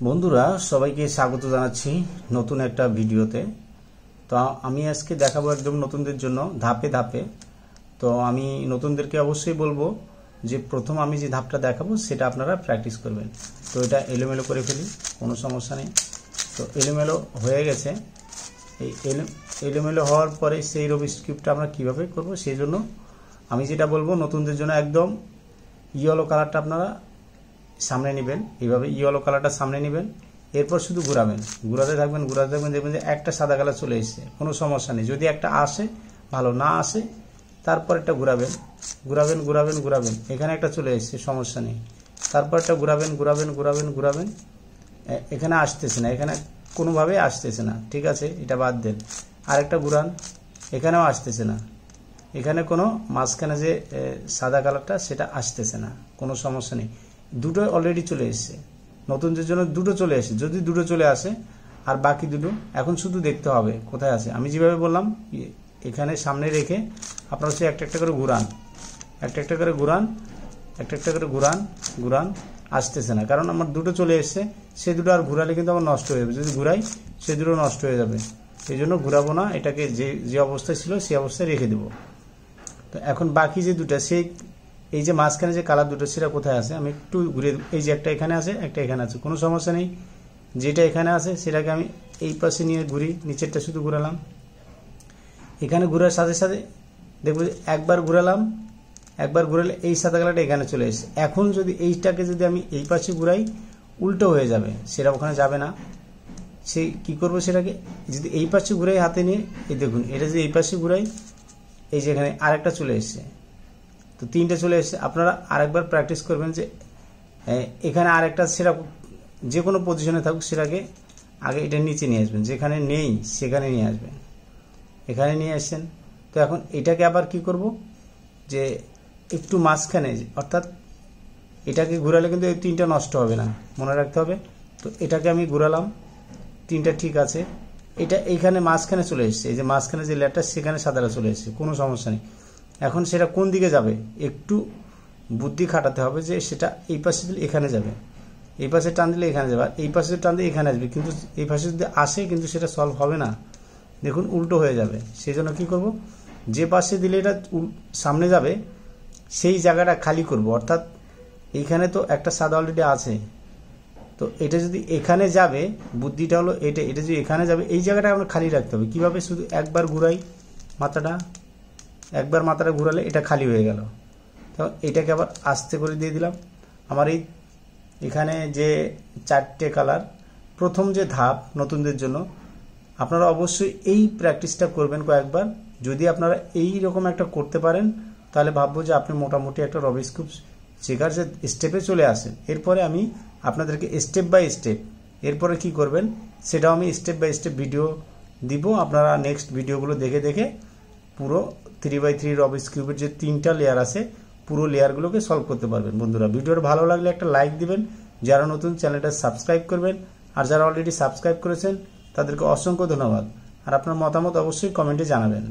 বন্ধুরা সবাইকে স্বাগত জানাচ্ছি নতুন একটা ভিডিওতে। তো আমি আজকে দেখাবো একদম নতুনদের জন্য ধাপে ধাপে। তো আমি নতুনদেরকে অবশ্যই বলবো যে প্রথম আমি যে ধাপটা দেখাবো সেটা আপনারা প্র্যাকটিস করবেন। তো এটা এলোমেলো করে ফেলি, কোনো সমস্যা নেই। তো এলোমেলো হয়ে গেছে। এই এলোমেলো হওয়ার পরে সেই রবি স্ক্রিপ্টটা আমরা কীভাবে করবো সেই জন্য আমি যেটা বলবো নতুনদের জন্য একদম ইয়েলো কালারটা আপনারা সামনে নেবেন। এইভাবে ইয়েলো কালারটা সামনে নেবেন, এরপর শুধু ঘোরাবেন, ঘোরাতে থাকবেন দেখবেন যে একটা সাদা কালার চলে এসেছে। কোনো সমস্যা নেই, যদি একটা আসে ভালো, না আসে তারপর একটা ঘোরাবেন, এখানে একটা চলে এসেছে, সমস্যা নেই। তারপর একটা ঘোরাবেন, এখানে আসতেছে না, এখানে কোনোভাবে আসতেছে না, ঠিক আছে, এটা বাদ দেন। আরেকটা ঘুরান, এখানেও আসতেছে না, এখানে কোনো মাঝখানে যে সাদা কালারটা সেটা আসতেছে না, কোনো সমস্যা নেই। দুটো অলরেডি চলে এসেছে, নতুনদের জন্য দুটো চলে এসেছে। যদি দুটো চলে আসে আর বাকি দুটো এখন শুধু দেখতে হবে কোথায় আছে। আমি যেভাবে বললাম এখানে সামনে রেখে আপনারা হচ্ছে একটা একটা করে ঘুরান, আসতেছে না, কারণ আমার দুটো চলে এসছে। সে দুটো আর ঘুরালে কিন্তু আমার নষ্ট হয়ে যাবে, যদি ঘুরাই সে দুটো নষ্ট হয়ে যাবে। এই জন্য ঘুরাবো না, এটাকে যে অবস্থায় ছিল সেই অবস্থায় রেখে দেবো। তো এখন বাকি যে দুটো, সেই এই যে মাঝখানে যে কালার দুটো সেটা কোথায় আছে আমি একটু ঘুরে, এই যে একটা এখানে আছে, একটা এখানে আছে, কোনো সমস্যা নেই। যেটা এখানে আছে সেটাকে আমি এই পাশে নিয়ে ঘুরি, নিচেরটা শুধু ঘুরালাম। এখানে ঘুরার সাথে সাথে দেখবো একবার ঘুরালে এই সাদা কালারটা এখানে চলে এসেছে। এখন যদি এইটাকে যদি আমি এই পাশে ঘুরাই উল্টো হয়ে যাবে, সেটা ওখানে যাবে না। সেই কি করবো, সেটাকে যদি এই পাশে ঘুরাই হাতে নিয়ে, এই দেখুন এটা যদি এই পাশে ঘুরাই, এই যে এখানে আরেকটা চলে এসেছে, তো তিনটে চলে এসেছে। আপনারা আরেকবার প্র্যাকটিস করবেন যে এখানে আরেকটা, সেটা যে কোনো পজিশনে থাকুক সেটাকে আগে এটা নিচে নিয়ে আসবেন, যেখানে নেই সেখানে নিয়ে আসবেন। এখানে নিয়ে আসছেন, তো এখন এটাকে আবার কি করব, যে একটু মাঝখানে, অর্থাৎ এটাকে ঘুরালে কিন্তু এই তিনটা নষ্ট হবে না, মনে রাখতে হবে। তো এটাকে আমি ঘুরালাম, তিনটা ঠিক আছে। এটা এইখানে মাঝখানে চলে এসেছে, এই যে মাঝখানে যে লেয়ারটা সেখানে সাদাটা চলে এসেছে, কোনো সমস্যা নেই। এখন সেটা কোন দিকে যাবে একটু বুদ্ধি খাটাতে হবে, যে সেটা এই পাশে দিলে এখানে যাবে, এই পাশে টান দিলে এখানে যাবে, আর এই পাশে টান দিলে এখানে আসবে। কিন্তু এই পাশে যদি আসে কিন্তু সেটা সলভ হবে না, দেখুন উল্টো হয়ে যাবে। সেই জন্য কী করব, যে পাশে দিলে এটা সামনে যাবে সেই জায়গাটা খালি করব। অর্থাৎ এইখানে তো একটা সাদা অলরেডি আছে, তো এটা যদি এখানে যাবে, বুদ্ধিটা হলো এটা যদি এখানে যাবে এই জায়গাটা আমরা খালি রাখতে হবে। কীভাবে, শুধু একবার ঘুরাই মাথাটা, ঘুরালে এটা খালি হয়ে গেল। তো এটাকে আবার আস্তে করে দিয়ে দিলাম। আমার এখানে যে চারটে কালার, প্রথম যে ধাপ নতুনদের জন্য, আপনারা অবশ্যই এই প্র্যাকটিসটা করবেন কয়েকবার। যদি আপনারা এই রকম একটা করতে পারেন তাহলে ভাববো যে আপনি মোটামুটি একটা রবিস্কোপ শেখার যে স্টেপে চলে আসেন। এরপরে আমি আপনাদেরকে স্টেপ বাই স্টেপ এরপরে কি করবেন সেটাও আমি স্টেপ বাই স্টেপ ভিডিও দিব। আপনারা নেক্সট ভিডিওগুলো দেখে দেখে পুরো 3x3 রবিক্স কিউবের যে 3টা লেয়ার আছে পুরো লেয়ারগুলোকে সলভ করতে পারবেন। বন্ধুরা ভিডিওটা ভালো লাগলে একটা লাইক দিবেন, যারা নতুন চ্যানেলটা সাবস্ক্রাইব করবেন, আর যারা অলরেডি সাবস্ক্রাইব করেছেন তাদেরকে অসংখ্য ধন্যবাদ। আর আপনার মতামত অবশ্যই কমেন্টে জানাবেন।